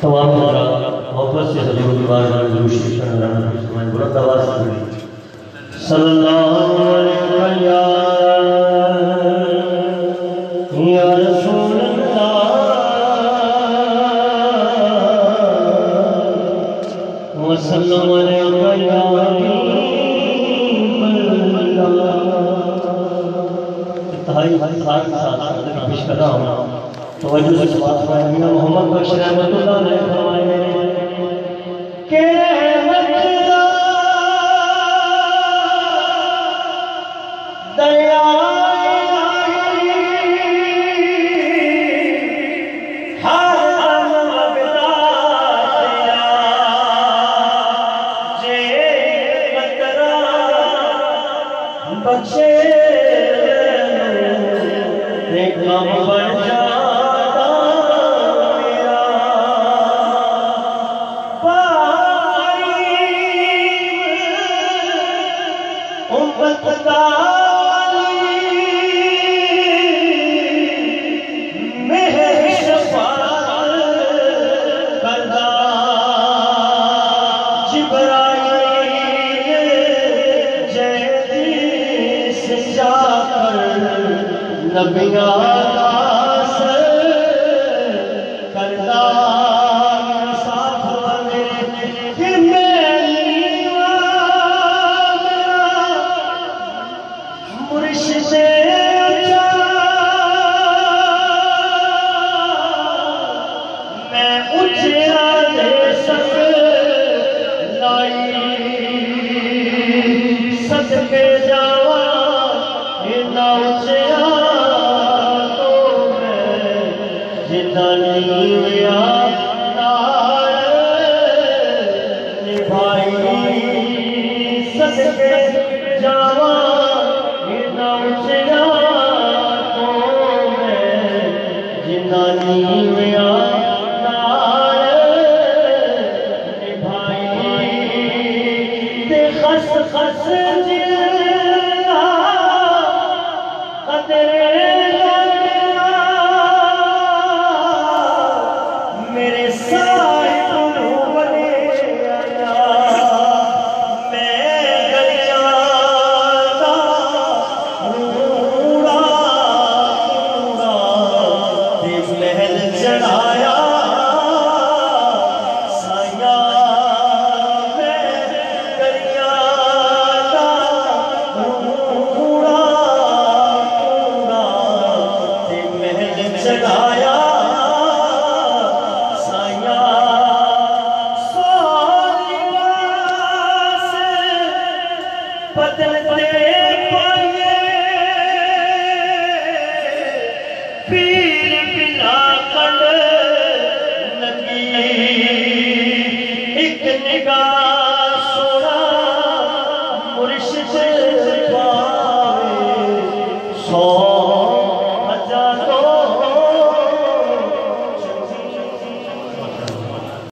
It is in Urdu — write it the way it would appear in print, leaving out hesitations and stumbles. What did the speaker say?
تمام محبت سے حضور کی بارگاہ میں روشی شرح فرمائیں بلند آواز سے صلی اللہ علیہ یا رسول اللہ وسلم علیہ یا حبیب اللہ انتہائی خاص پیش کر رہا ہوں توجہ سے بات فرمائیں میاں محمد بخش رحمت اللہ علیہ فرمائیں کہ خس خس دل قدر